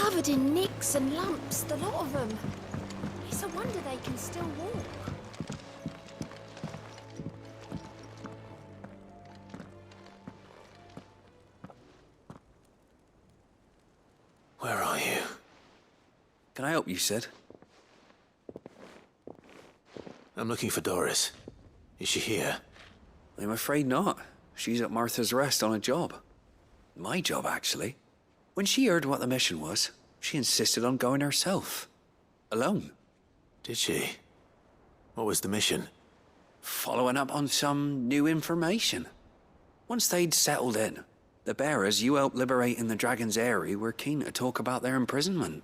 covered in nicks and lumps, the lot of them. It's a wonder they can still walk. Where are you? Can I help you, Sid? I'm looking for Doris. Is she here? I'm afraid not. She's at Martha's Rest on a job. My job, actually. When she heard what the mission was, she insisted on going herself. Alone. Did she? What was the mission? Following up on some new information. Once they'd settled in, the bearers you helped liberate in the Dragon's Eyrie were keen to talk about their imprisonment.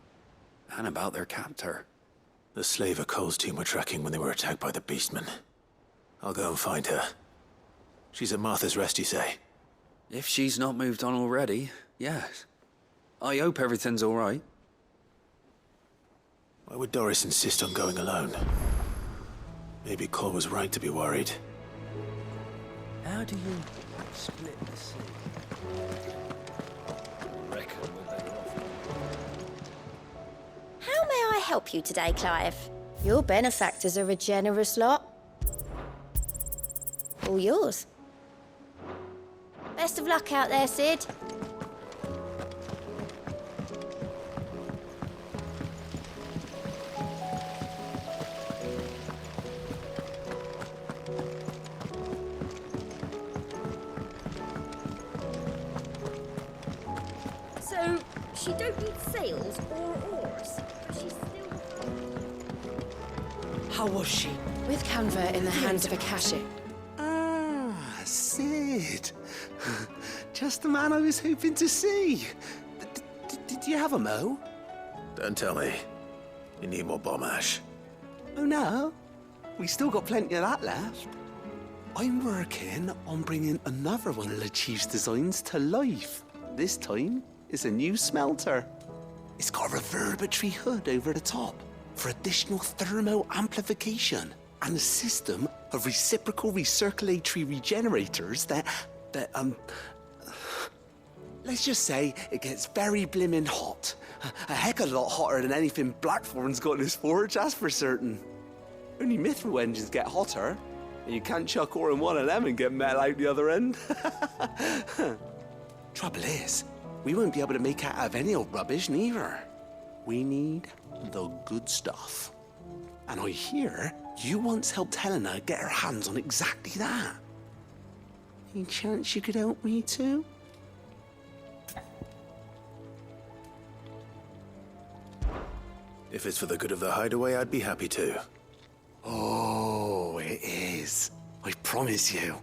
And about their captor. The slaver Cole's team were tracking when they were attacked by the Beastmen. I'll go and find her. She's at Martha's Rest, you say? If she's not moved on already, yes. I hope everything's all right. Why would Doris insist on going alone? Maybe Cole was right to be worried. How do you split the sea? Reckon we're better off. How may I help you today, Clive? Your benefactors are a generous lot. All yours. Best of luck out there, Sid. So, she don't need sails or oars, but she's still... How was she? With Canva in the hands of Akashic. Ah, Sid. Just the man I was hoping to see. Did you have a mo? Don't tell me. You need more bomb ash. Oh no, we still got plenty of that left. I'm working on bringing another one of the Chief's designs to life. This time, it's a new smelter. It's got a reverberatory hood over the top for additional thermal amplification and a system of reciprocal recirculatory regenerators that let's just say it gets very blimmin' hot. A heck of a lot hotter than anything Blackthorn's got in his forge, that's for certain. Only mithril engines get hotter, and you can't chuck ore in one of them and get metal out the other end. Trouble is, we won't be able to make out of any old rubbish neither. We need the good stuff. And I hear you once helped Helena get her hands on exactly that. Any chance you could help me too? If it's for the good of the hideaway, I'd be happy to. Oh, it is. I promise you.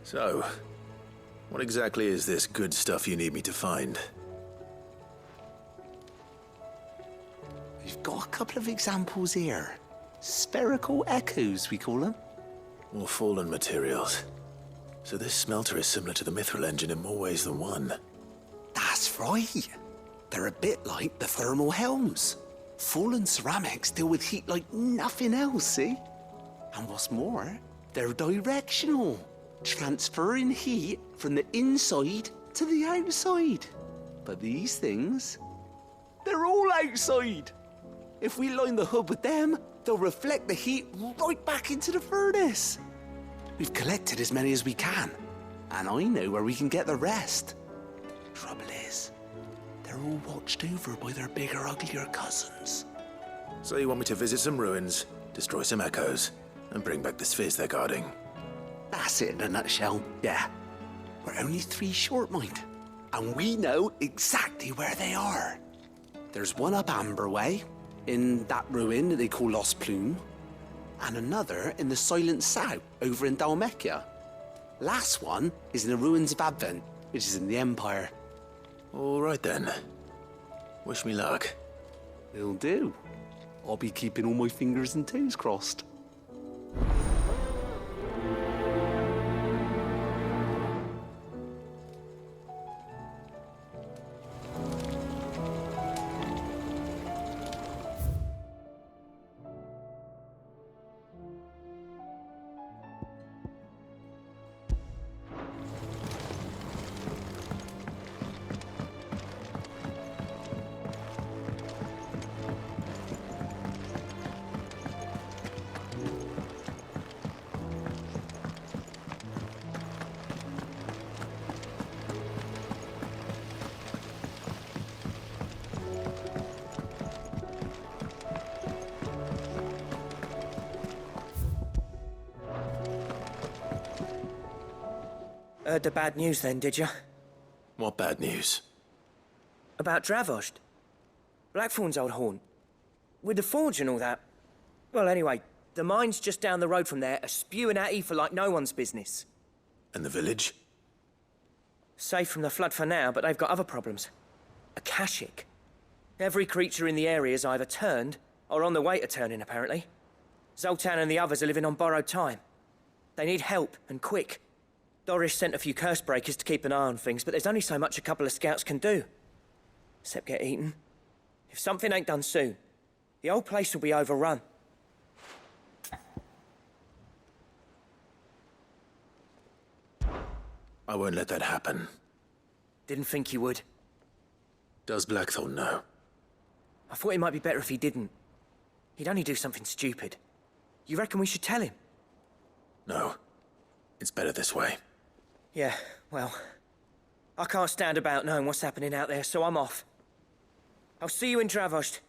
So, what exactly is this good stuff you need me to find? We've got a couple of examples here. Spherical echoes, we call them. More fallen materials. So this smelter is similar to the mithril engine in more ways than one. That's right. They're a bit like the thermal helms. Fallen ceramics deal with heat like nothing else, see? And what's more, they're directional, transferring heat from the inside to the outside. But these things, they're all outside. If we line the hood with them, they'll reflect the heat right back into the furnace. We've collected as many as we can, and I know where we can get the rest. Trouble is, they're all watched over by their bigger, uglier cousins. So you want me to visit some ruins, destroy some echoes, and bring back the spheres they're guarding? That's it in a nutshell, yeah. We're only 3 short, mind, and we know exactly where they are. There's one up Amber Way, in that ruin that they call Lost Plume, and another in the Silent South, over in Dalmekia. Last one is in the ruins of Advent, which is in the Empire. All right then. Wish me luck. Will do. I'll be keeping all my fingers and toes crossed. heard the bad news then, did you? What bad news? About Dravost. Blackthorn's old haunt. With the forge and all that. Well, anyway, the mines just down the road from there are spewing out ether like no one's business. And the village? Safe from the flood for now, but they've got other problems. Akashic. Every creature in the area is either turned or on the way to turning, apparently. Zoltan and the others are living on borrowed time. They need help, and quick. Doris sent a few curse breakers to keep an eye on things, but there's only so much a couple of scouts can do. Except get eaten. If something ain't done soon, the old place will be overrun. I won't let that happen. Didn't think you would. Does Blackthorn know? I thought it might be better if he didn't. He'd only do something stupid. You reckon we should tell him? No. It's better this way. Yeah, well, I can't stand about knowing what's happening out there, so I'm off. I'll see you in Dravost.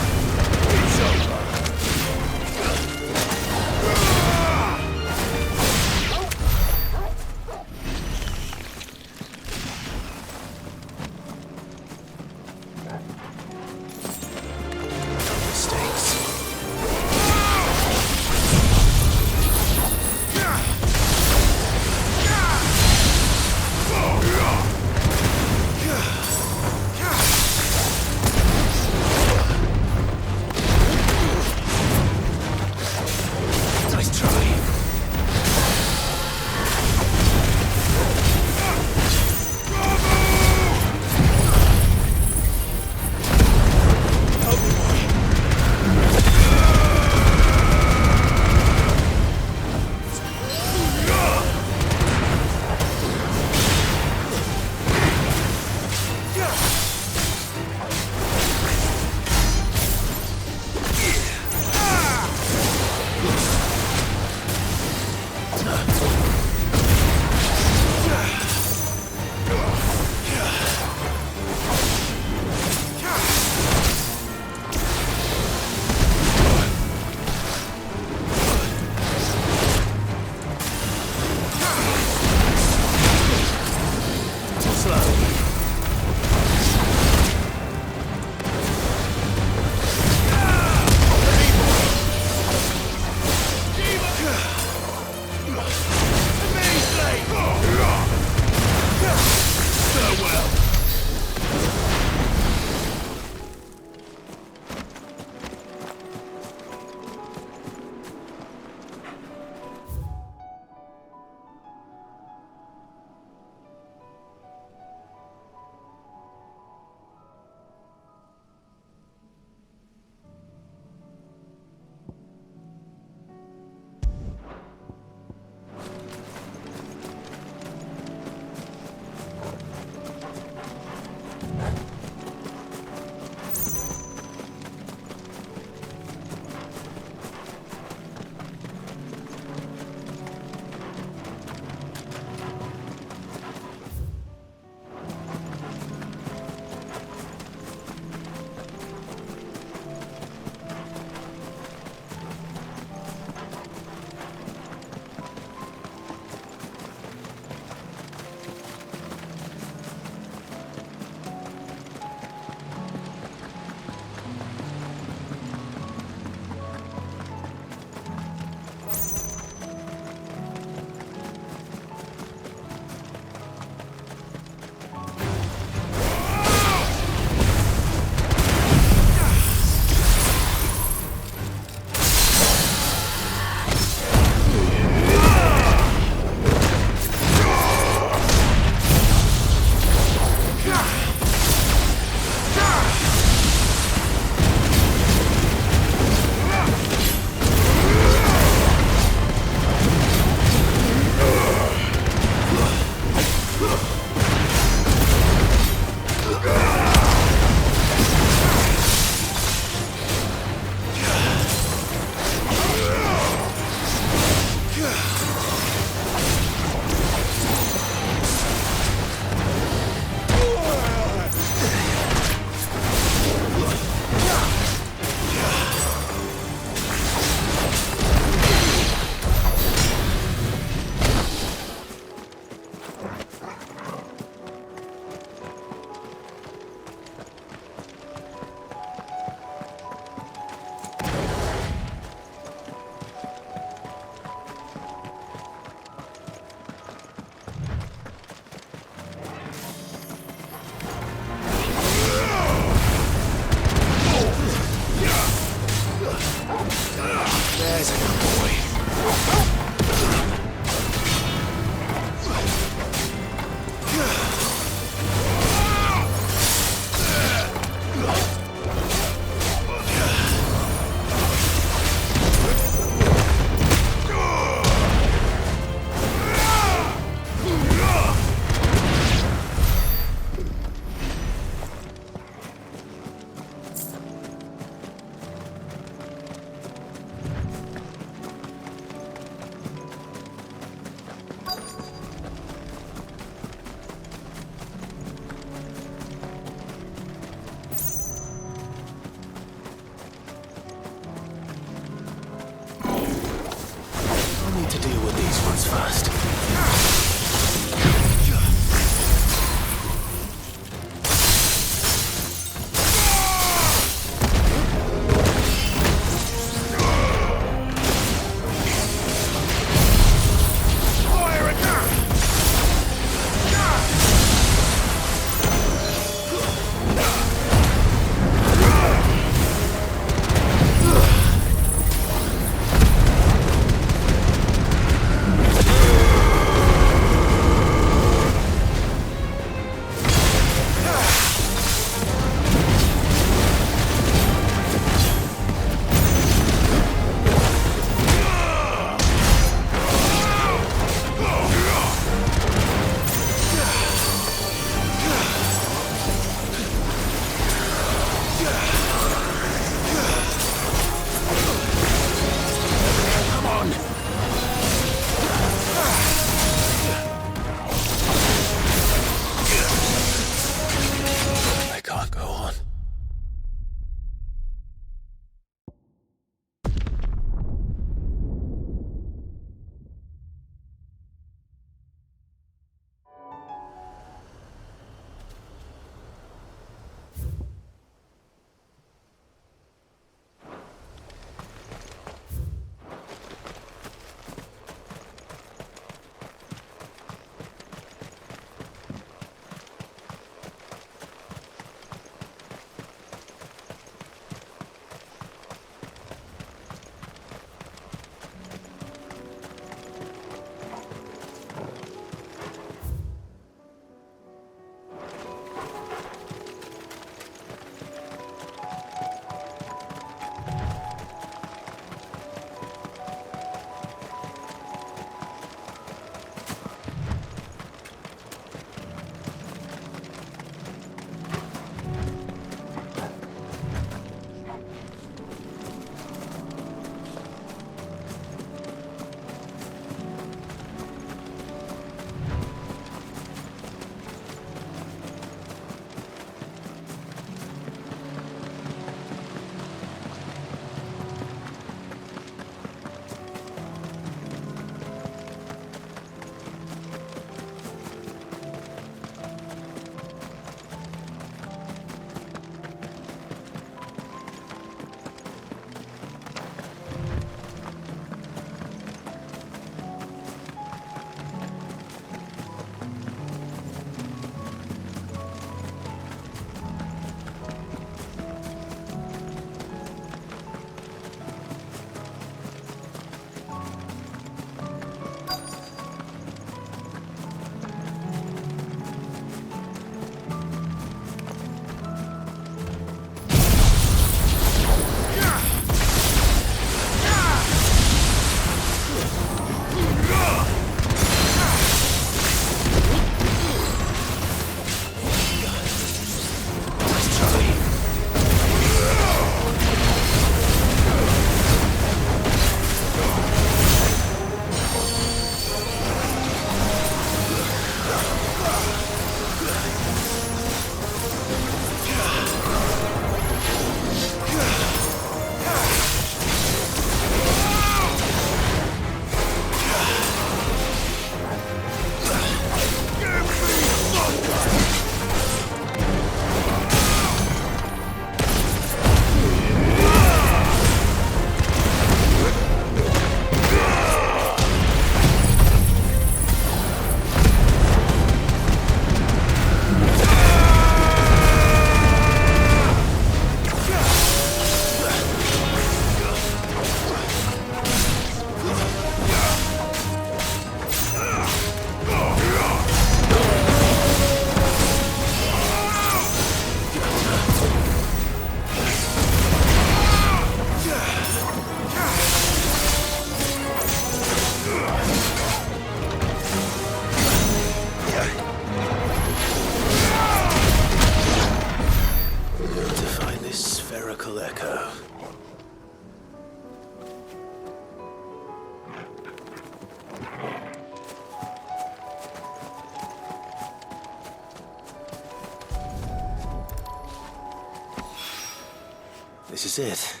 This is it.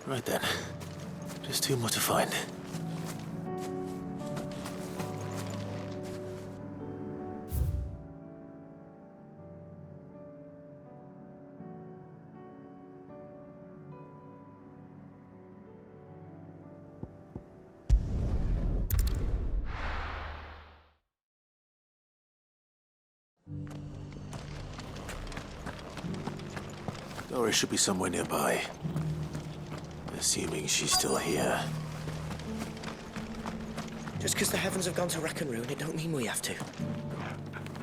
Right then. Just two more to find. Doris should be somewhere nearby. Assuming she's still here. Just because the heavens have gone to rack and ruin, it don't mean we have to.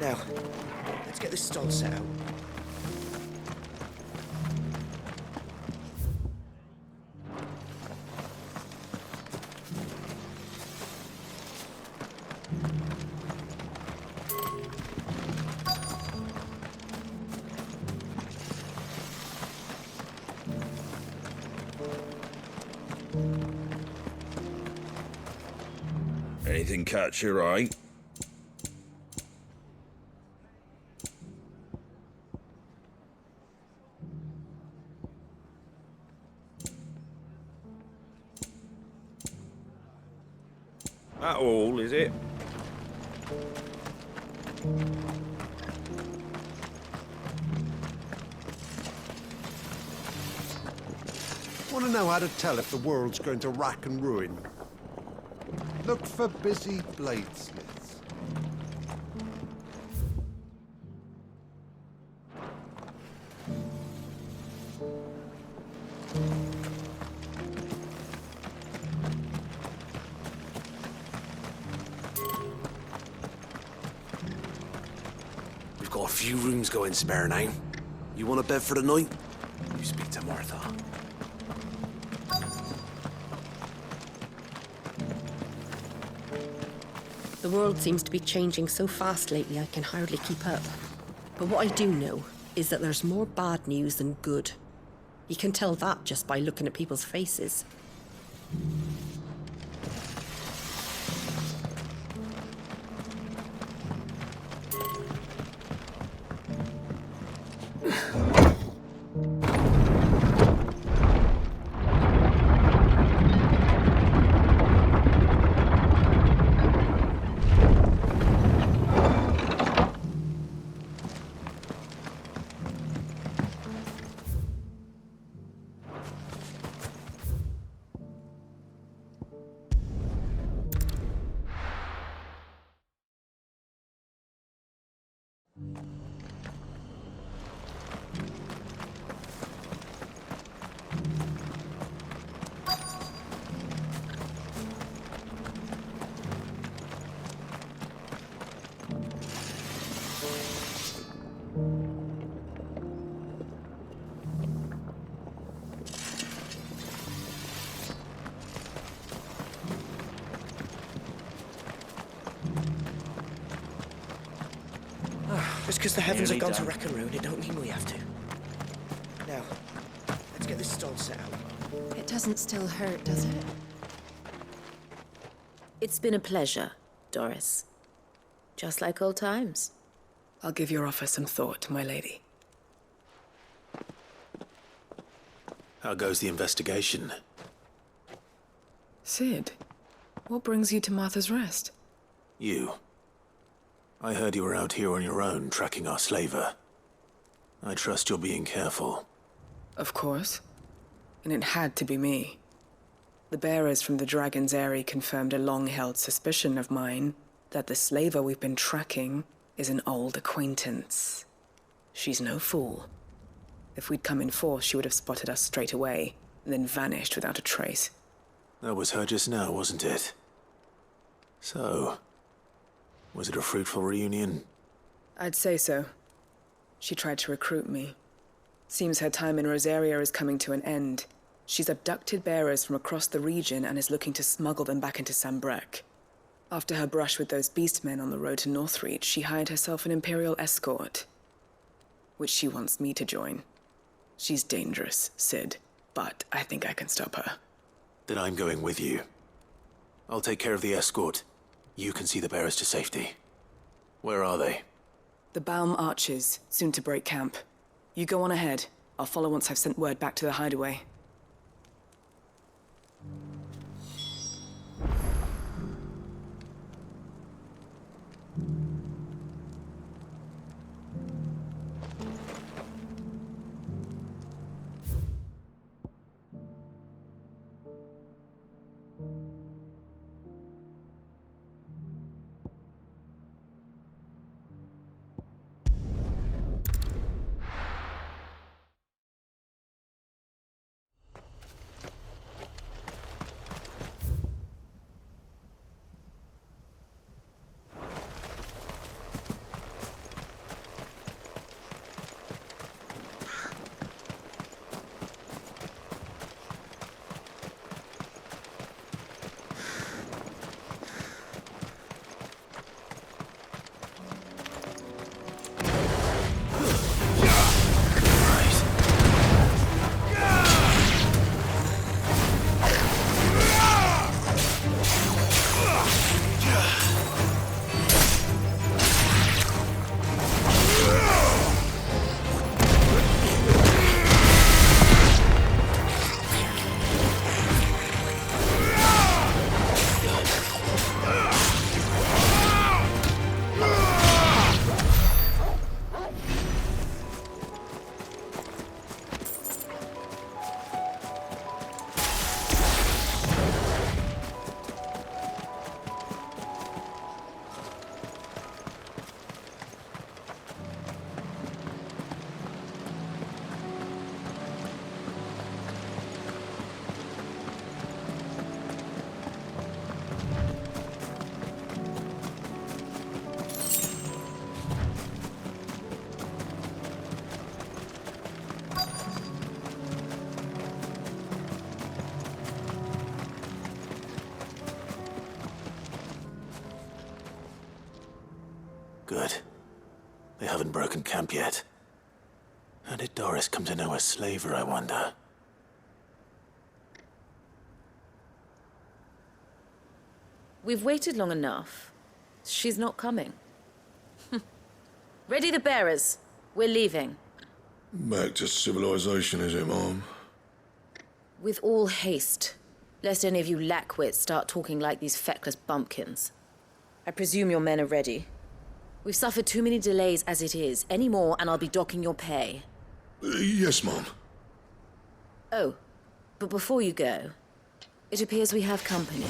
Now, let's get this stall set out. Anything catch your eye? That all, is it? Want to know how to tell if the world's going to rack and ruin? Look for busy bladesmiths. We've got a few rooms going spare now. You want a bed for the night? You speak to Martha. The world seems to be changing so fast lately I can hardly keep up. But what I do know is that there's more bad news than good. You can tell that just by looking at people's faces. Just because the heavens have gone to rack and ruin, it don't mean we have to. Now, let's get this stall set out. It doesn't still hurt, does it? It's been a pleasure, Doris. Just like old times. I'll give your offer some thought, my lady. How goes the investigation? Sid, what brings you to Martha's Rest? You. I heard you were out here on your own, tracking our slaver. I trust you're being careful. Of course. And it had to be me. The bearers from the Dragon's Eyrie confirmed a long-held suspicion of mine that the slaver we've been tracking is an old acquaintance. She's no fool. If we'd come in force, she would have spotted us straight away, and then vanished without a trace. That was her just now, wasn't it? So, was it a fruitful reunion? I'd say so. She tried to recruit me. Seems her time in Rosaria is coming to an end. She's abducted bearers from across the region and is looking to smuggle them back into Sambrek. After her brush with those beastmen on the road to Northreach, she hired herself an Imperial escort, which she wants me to join. She's dangerous, Sid, but I think I can stop her. Then I'm going with you. I'll take care of the escort. You can see the bearers to safety. Where are they? The Baum Archers, soon to break camp. You go on ahead. I'll follow once I've sent word back to the hideaway. Good. They haven't broken camp yet. How did Doris come to know a slaver, I wonder? We've waited long enough. She's not coming. Ready the bearers. We're leaving. Back to civilization, is it, Mom? With all haste, lest any of you lackwits start talking like these feckless bumpkins. I presume your men are ready. We've suffered too many delays as it is. Any more, and I'll be docking your pay. Yes, Mom. Oh, but before you go, it appears we have company.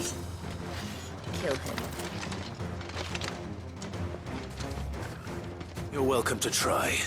Kill him. You're welcome to try.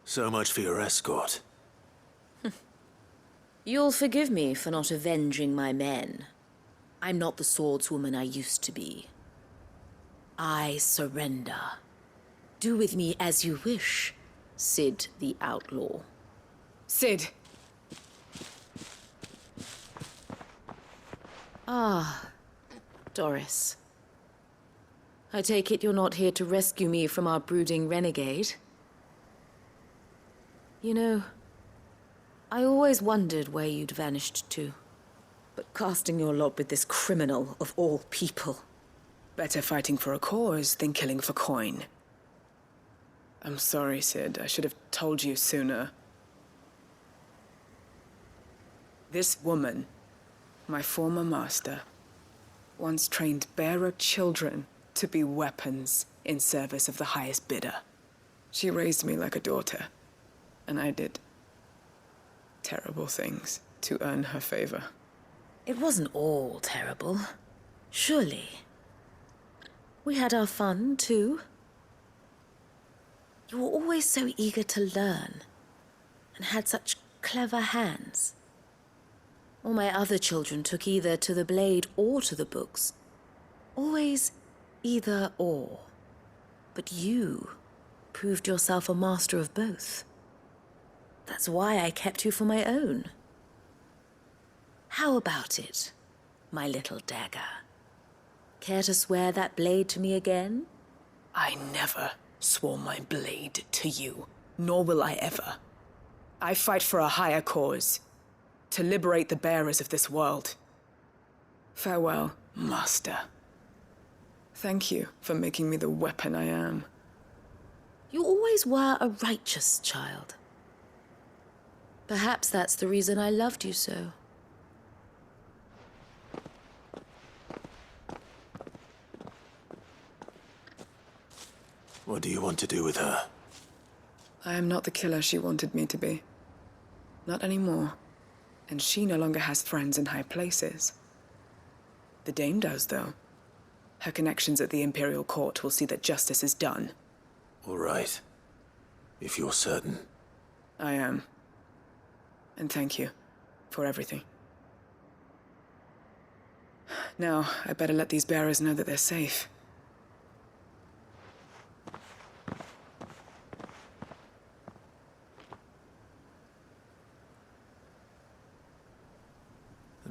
So much for your escort. You'll forgive me for not avenging my men. I'm not the swordswoman I used to be. I surrender. Do with me as you wish, Sid the Outlaw. Sid! Ah, Doris. I take it you're not here to rescue me from our brooding renegade? You know, I always wondered where you'd vanished to. But casting your lot with this criminal of all people. Better fighting for a cause than killing for coin. I'm sorry, Sid. I should have told you sooner. This woman, my former master, once trained bearer children to be weapons in service of the highest bidder. She raised me like a daughter, and I did terrible things to earn her favor. It wasn't all terrible, surely. We had our fun, too. You were always so eager to learn, and had such clever hands. All my other children took either to the blade or to the books. Always either or. But you proved yourself a master of both. That's why I kept you for my own. How about it, my little dagger? Care to swear that blade to me again? I never swore my blade to you, nor will I ever. I fight for a higher cause, to liberate the bearers of this world. Farewell, Master. Thank you for making me the weapon I am. You always were a righteous child. Perhaps that's the reason I loved you so. What do you want to do with her? I am not the killer she wanted me to be. Not anymore. And she no longer has friends in high places. The Dame does, though. Her connections at the Imperial Court will see that justice is done. All right. If you're certain. I am. And thank you for everything. Now, I better let these bearers know that they're safe.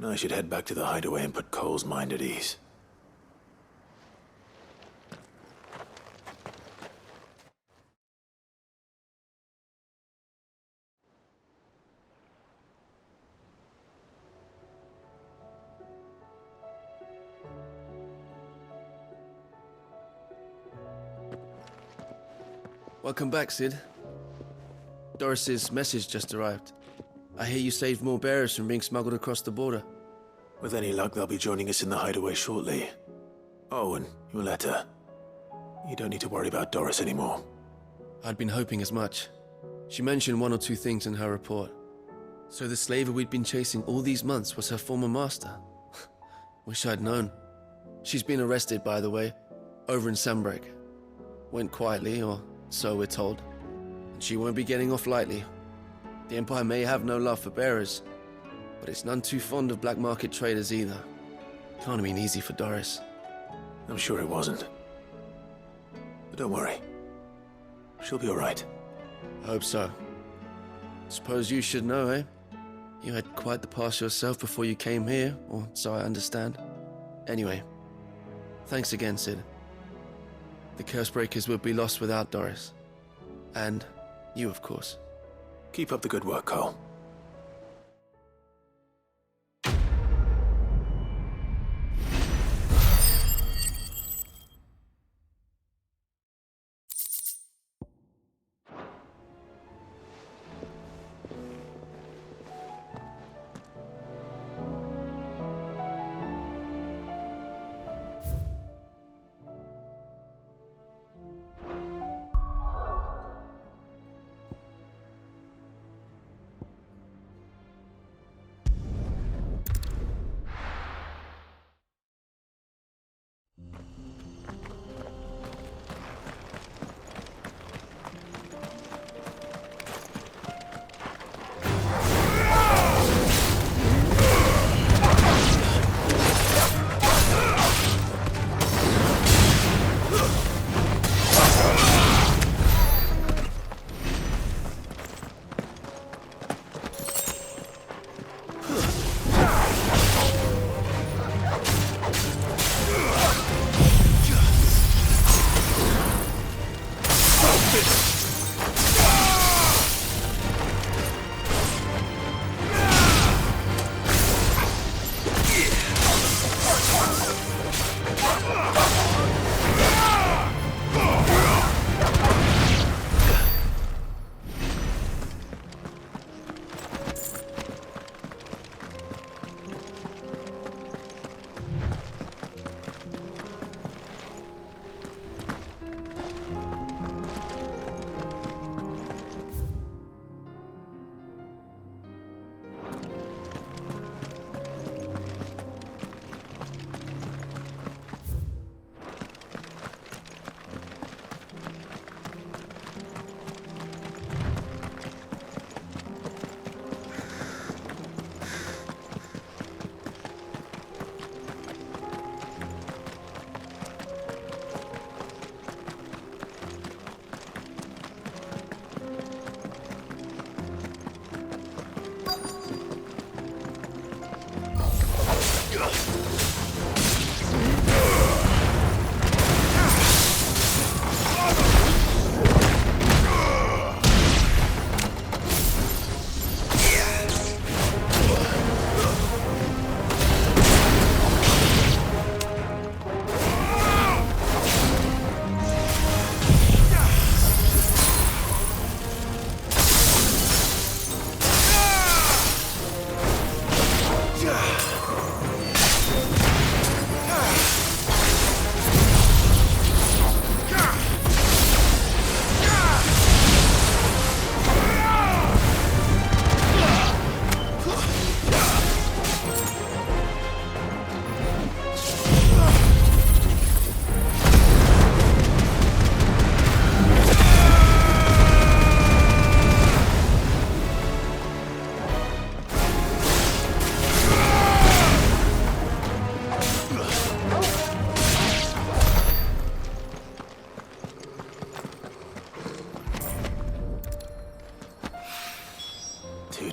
And I should head back to the hideaway and put Cole's mind at ease. Welcome back, Sid. Doris's message just arrived. I hear you saved more bearers from being smuggled across the border. With any luck, they'll be joining us in the hideaway shortly. Oh, and your letter. You don't need to worry about Doris anymore. I'd been hoping as much. She mentioned one or two things in her report. So the slaver we'd been chasing all these months was her former master. Wish I'd known. She's been arrested, by the way, over in Sambrek. Went quietly, or so we're told. And she won't be getting off lightly. The Empire may have no love for bearers, but it's none too fond of black market traders either. Can't have been easy for Doris. I'm sure it wasn't. But don't worry. She'll be all right. I hope so. Suppose you should know, eh? You had quite the past yourself before you came here, or so I understand. Anyway, thanks again, Sid. The Cursebreakers would be lost without Doris. And you, of course. Keep up the good work, Cole.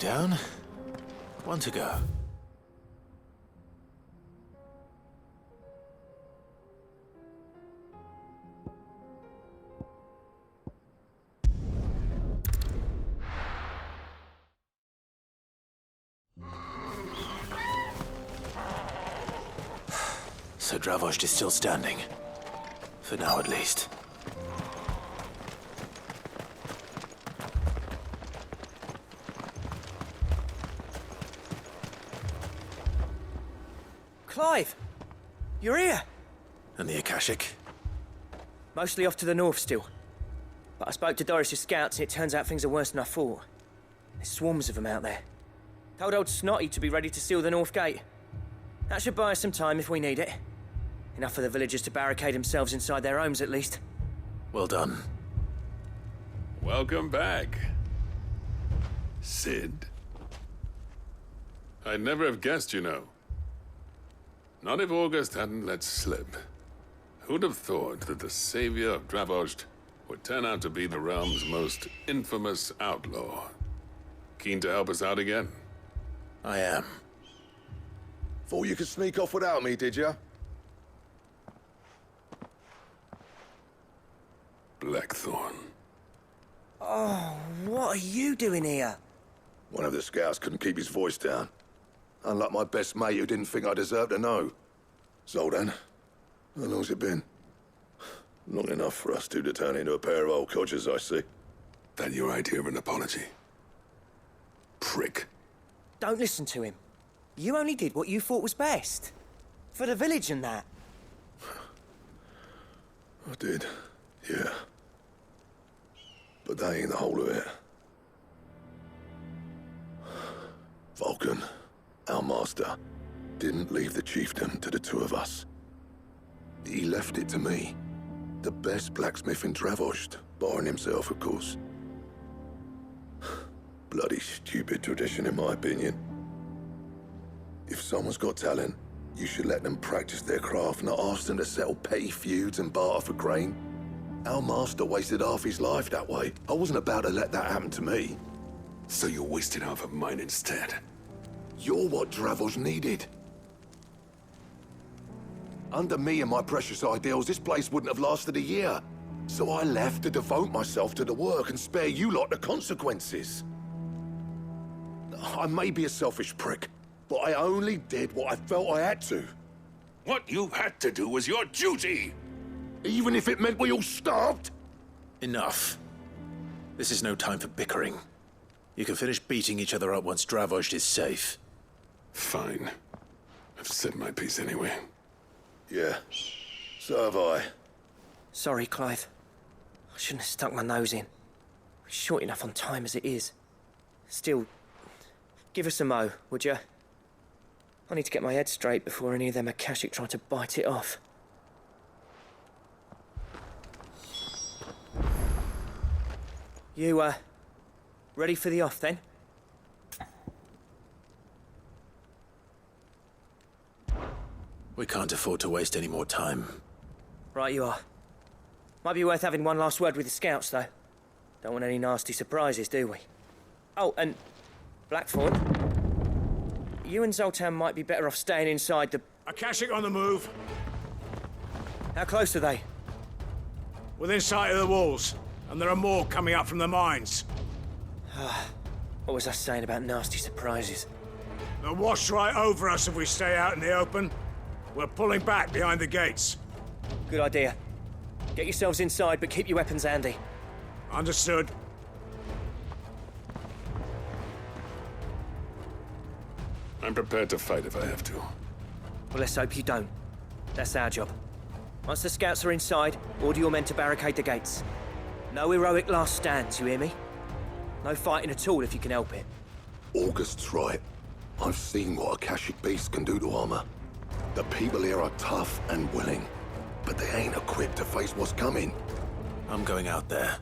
down. One to go. So Dravost is still standing. For now, at least. Clive! You're here! And the Akashic? Mostly off to the north still. But I spoke to Doris's scouts and it turns out things are worse than I thought. There's swarms of them out there. Told old Snotty to be ready to seal the north gate. That should buy us some time if we need it. Enough for the villagers to barricade themselves inside their homes, at least. Well done. Welcome back, Sid. I'd never have guessed, you know. Not if August hadn't let slip. Who'd have thought that the savior of Dravost would turn out to be the realm's most infamous outlaw? Keen to help us out again? I am. Thought you could sneak off without me, did you? Blackthorn. Oh, what are you doing here? One of the scouts couldn't keep his voice down. Unlike my best mate who didn't think I deserved to know. Zoltan, how long's it been? Long enough for us two to turn into a pair of old codgers, I see. That your idea of an apology? Prick. Don't listen to him. You only did what you thought was best. For the village and that. I did, yeah. But that ain't the whole of it. Vulcan, our master, didn't leave the chiefdom to the two of us. He left it to me. The best blacksmith in Dravost, barring himself, of course. Bloody stupid tradition, in my opinion. If someone's got talent, you should let them practice their craft, not ask them to settle petty feuds and barter for grain. Our master wasted half his life that way. I wasn't about to let that happen to me. So you wasted half of mine instead? You're what Dravost needed. Under me and my precious ideals, this place wouldn't have lasted a year. So I left to devote myself to the work and spare you lot the consequences. I may be a selfish prick, but I only did what I felt I had to. What you had to do was your duty! Even if it meant we all starved? Enough. This is no time for bickering. You can finish beating each other up once Dravost is safe. Fine. I've said my piece anyway. Yeah, so have I. Sorry, Clive. I shouldn't have stuck my nose in. We're short enough on time as it is. Still, give us a mo, would you? I need to get my head straight before any of them Akashic try to bite it off. You, ready for the off, then? We can't afford to waste any more time. Right you are. Might be worth having one last word with the scouts, though. Don't want any nasty surprises, do we? Oh, and Blackthorn, you and Zoltan might be better off staying inside the... Akashic on the move. How close are they? Within sight of the walls. And there are more coming up from the mines. What was I saying about nasty surprises? They'll wash right over us if we stay out in the open. We're pulling back behind the gates. Good idea. Get yourselves inside, but keep your weapons handy. Understood. I'm prepared to fight if I have to. Well, let's hope you don't. That's our job. Once the scouts are inside, order your men to barricade the gates. No heroic last stands, you hear me? No fighting at all if you can help it. August's right. I've seen what Akashic beasts can do to armor. The people here are tough and willing, but they ain't equipped to face what's coming. I'm going out there.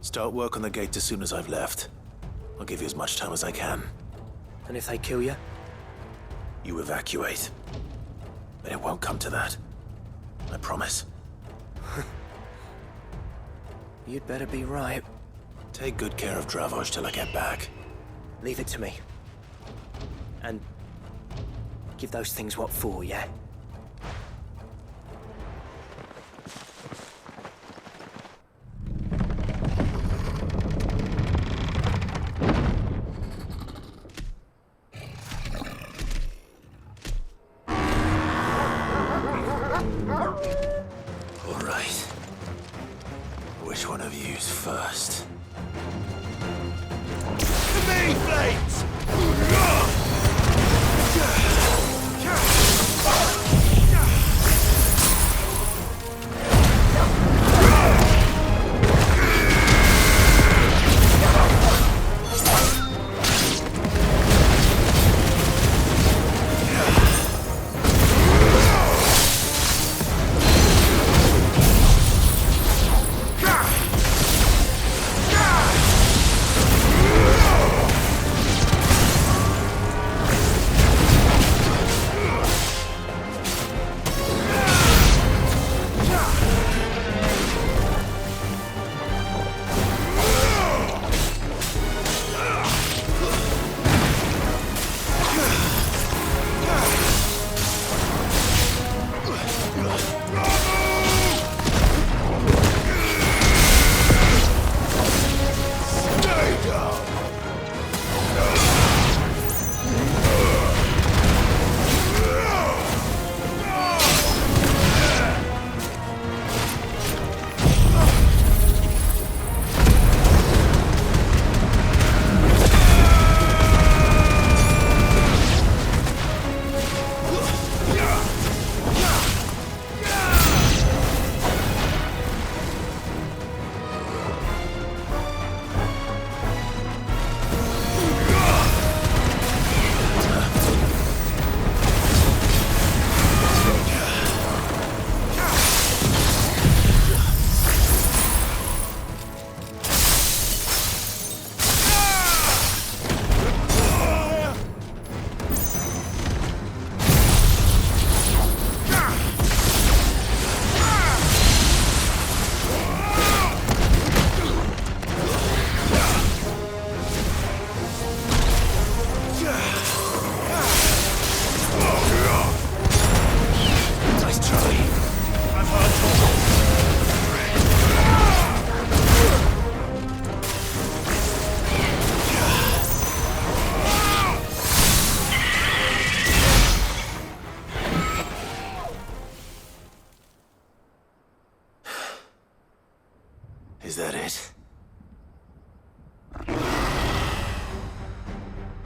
Start work on the gate as soon as I've left. I'll give you as much time as I can. And if they kill you? You evacuate. But it won't come to that. I promise. You'd better be right. Take good care of Dravost till I get back. Leave it to me. And give those things what for, yeah? All right. Which one of you's first? To me, blades! Is that it?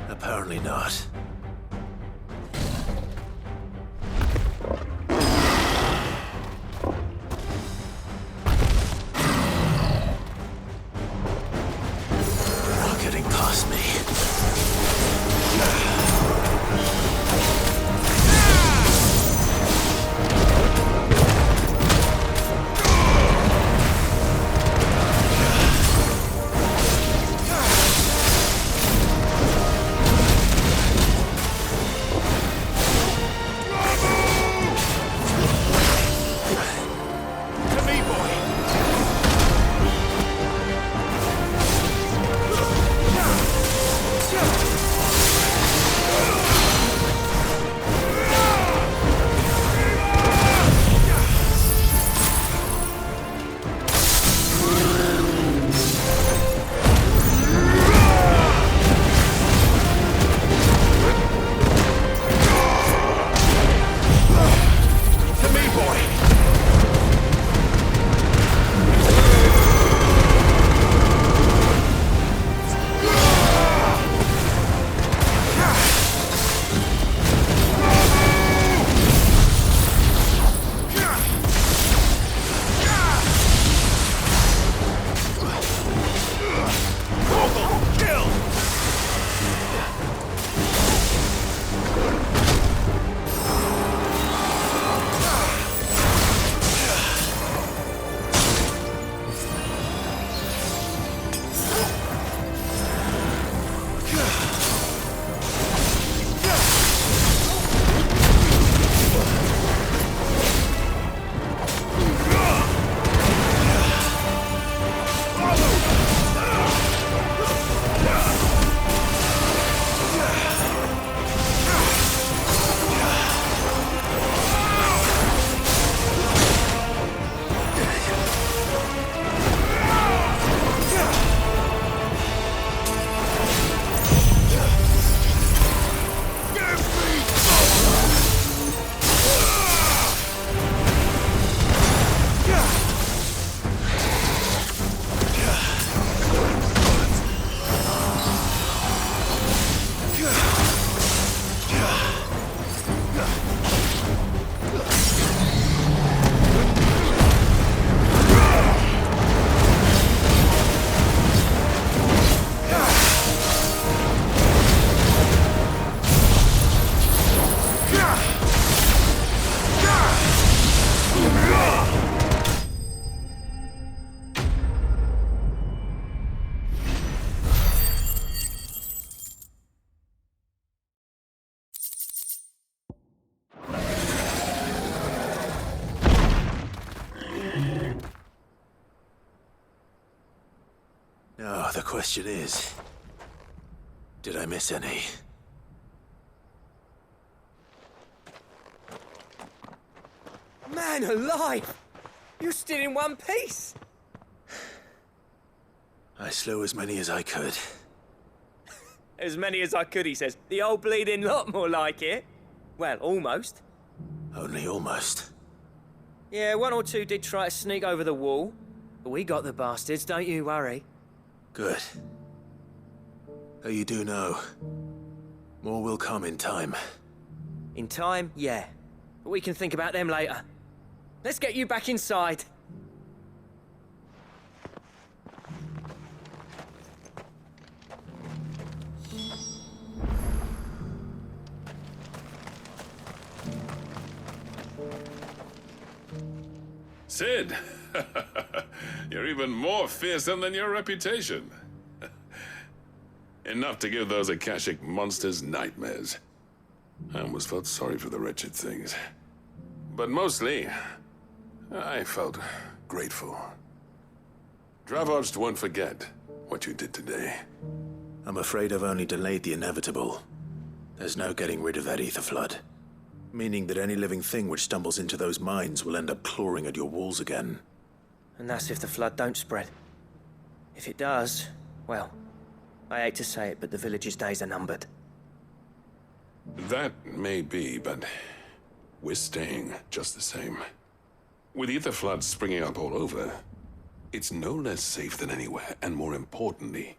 Apparently not. You're not getting past me. question is, did I miss any? Man alive! You're still in one piece! I slew as many as I could. As many as I could, he says. The old bleeding lot, more like it. Well, almost. Only almost. Yeah, one or two did try to sneak over the wall. But we got the bastards, don't you worry. Good. Though you do know, more will come in time. In time, yeah. But we can think about them later. Let's get you back inside. Sid! You're even more fearsome than your reputation. Enough to give those Akashic monsters nightmares. I almost felt sorry for the wretched things. But mostly, I felt grateful. Dravoged won't forget what you did today. I'm afraid I've only delayed the inevitable. There's no getting rid of that ether flood. Meaning that any living thing which stumbles into those mines will end up clawing at your walls again. And that's if the flood don't spread. If it does, well, I hate to say it, but the village's days are numbered. That may be, but we're staying just the same. With ether floods springing up all over, it's no less safe than anywhere, and more importantly,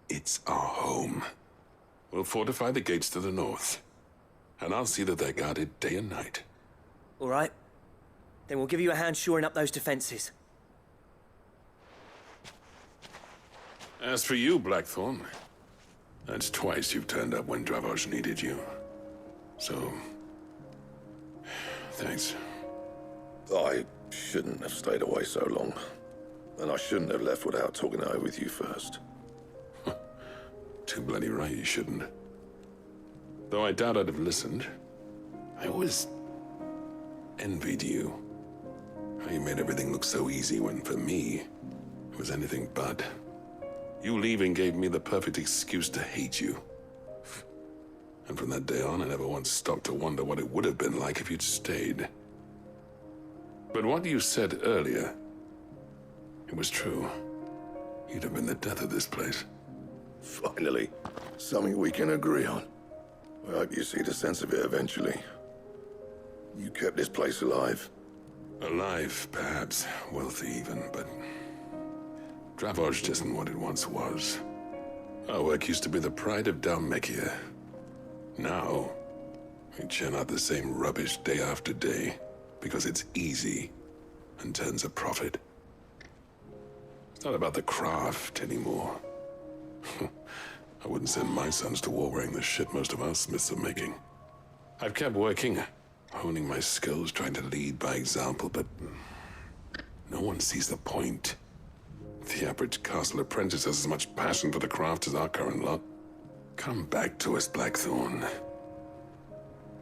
it's our home. We'll fortify the gates to the north, and I'll see that they're guarded day and night. All right. Then we'll give you a hand shoring up those defenses. As for you, Blackthorn, that's twice you've turned up when Dravos needed you. So, thanks. I shouldn't have stayed away so long. And I shouldn't have left without talking it over with you first. Too bloody right you shouldn't. Though I doubt I'd have listened. I always envied you. How you made everything look so easy when, for me, it was anything but. You leaving gave me the perfect excuse to hate you. And from that day on, I never once stopped to wonder what it would have been like if you'd stayed. But what you said earlier, it was true. You'd have been the death of this place. Finally, something we can agree on. I hope you see the sense of it eventually. You kept this place alive. Alive, perhaps. Wealthy even, but Dravoj isn't what it once was. Our work used to be the pride of Dalmekia. Now, we churn out the same rubbish day after day because it's easy and turns a profit. It's not about the craft anymore. I wouldn't send my sons to war wearing the shit most of our smiths are making. I've kept working, honing my skills, trying to lead by example, but no one sees the point. The average castle apprentice has as much passion for the craft as our current lot. Come back to us, Blackthorn.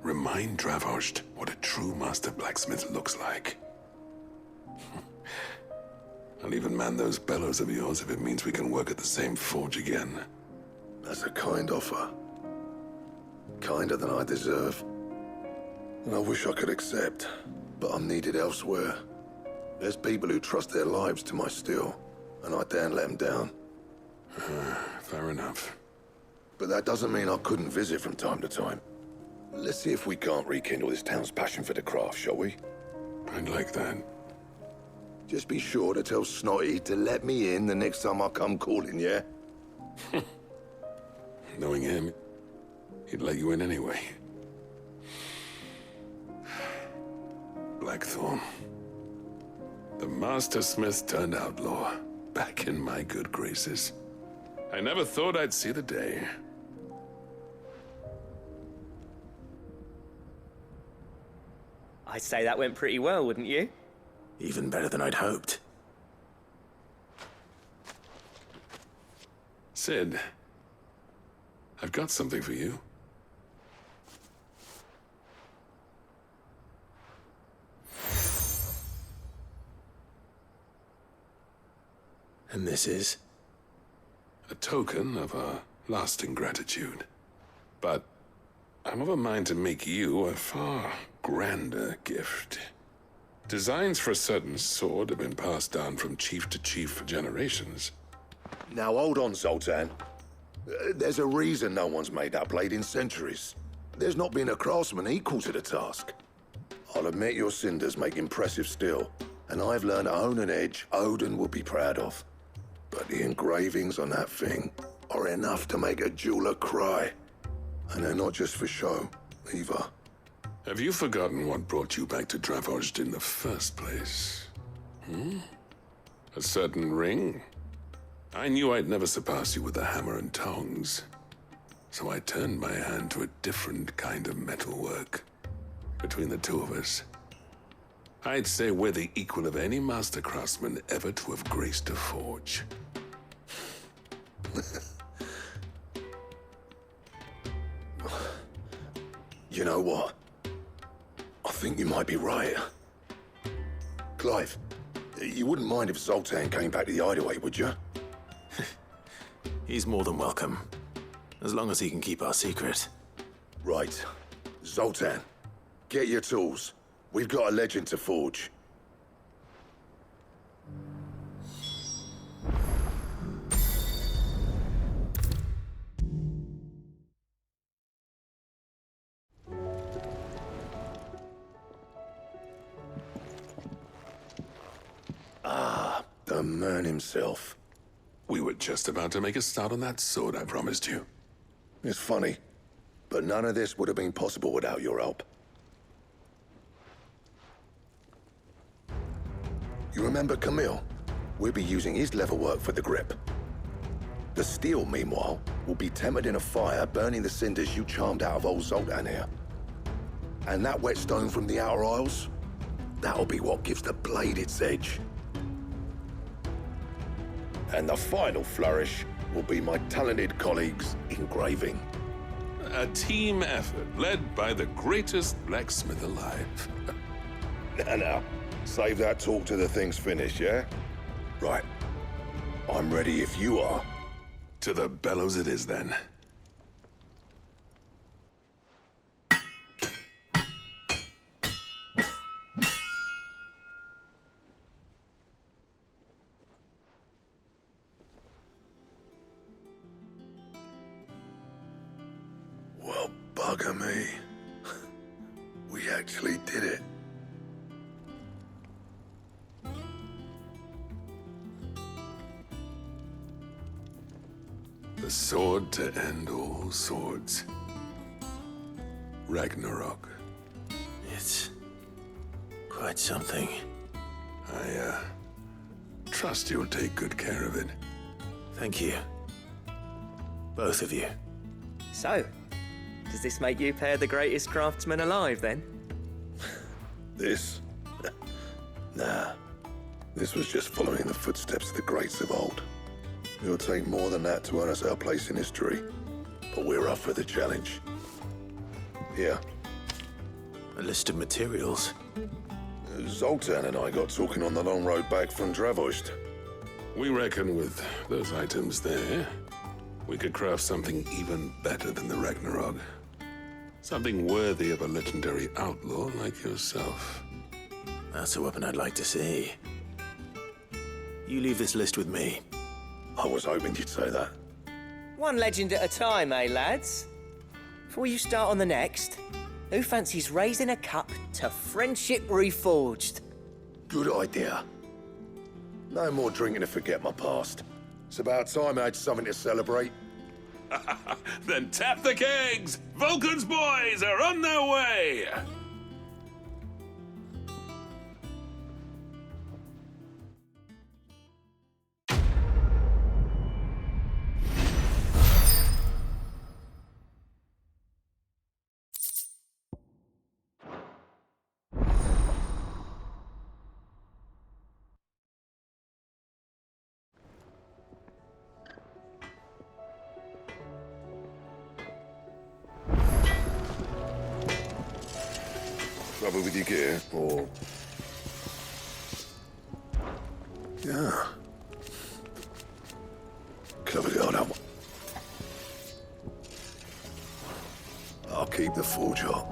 Remind Dravosht what a true master blacksmith looks like. I'll even man those bellows of yours if it means we can work at the same forge again. That's a kind offer. Kinder than I deserve. And I wish I could accept, but I'm needed elsewhere. There's people who trust their lives to my steel, and I daren't let them down. Fair enough. But that doesn't mean I couldn't visit from time to time. Let's see if we can't rekindle this town's passion for the craft, shall we? I'd like that. Just be sure to tell Snotty to let me in the next time I come calling, yeah? Knowing him, he'd let you in anyway. Blackthorn. The Master Smith turned outlaw, back in my good graces. I never thought I'd see the day. I'd say that went pretty well, wouldn't you? Even better than I'd hoped. Sid, I've got something for you. And this is? a token of our lasting gratitude. But I'm of a mind to make you a far grander gift. Designs for a certain sword have been passed down from chief to chief for generations. Now hold on, Zoltan. There's a reason no one's made that blade in centuries. There's not been a craftsman equal to the task. I'll admit your cinders make impressive steel, and I've learned to own an edge Odin will be proud of. But the engravings on that thing are enough to make a jeweler cry. And they're not just for show, either. Have you forgotten what brought you back to Dravozd in the first place? A certain ring? I knew I'd never surpass you with the hammer and tongs. So I turned my hand to a different kind of metalwork. Between the two of us, I'd say we're the equal of any master craftsman ever to have graced a forge. You know what? I think you might be right. Clive, you wouldn't mind if Zoltan came back to the hideaway, would you? He's more than welcome, as long as he can keep our secret. Right. Zoltan, get your tools. We've got a legend to forge. The man himself. We were just about to make a start on that sword I promised you. It's funny, but none of this would have been possible without your help. You remember Camille? We'll be using his leatherwork for the grip. The steel, meanwhile, will be tempered in a fire, burning the cinders you charmed out of old Zoltan here. And that whetstone from the Outer Isles, that'll be what gives the blade its edge. And the final flourish will be my talented colleagues' engraving. A team effort led by the greatest blacksmith alive. Now, save that talk till the thing's finished, yeah? Right. I'm ready if you are. To the bellows it is, then. Well, bugger me. We actually did it. The sword to end all swords. Ragnarok. It's quite something. I trust you'll take good care of it. Thank you. Both of you. So, does this make you pair the greatest craftsmen alive, then? This? Nah. This was just following the footsteps of the greats of old. It'll take more than that to earn us our place in history. But we're up for the challenge. Here. A list of materials. Zoltan and I got talking on the long road back from Dravozd. We reckon with those items there, we could craft something even better than the Ragnarok. Something worthy of a legendary outlaw like yourself. That's a weapon I'd like to see. You leave this list with me. I was hoping you'd say that. One legend at a time, eh, lads? Before you start on the next, who fancies raising a cup to friendship reforged? Good idea. No more drinking to forget my past. It's about time I had something to celebrate. Then tap the kegs! Vulcan's boys are on their way! Trouble with your gear, or... Yeah. Covered it all up keep the forge hot.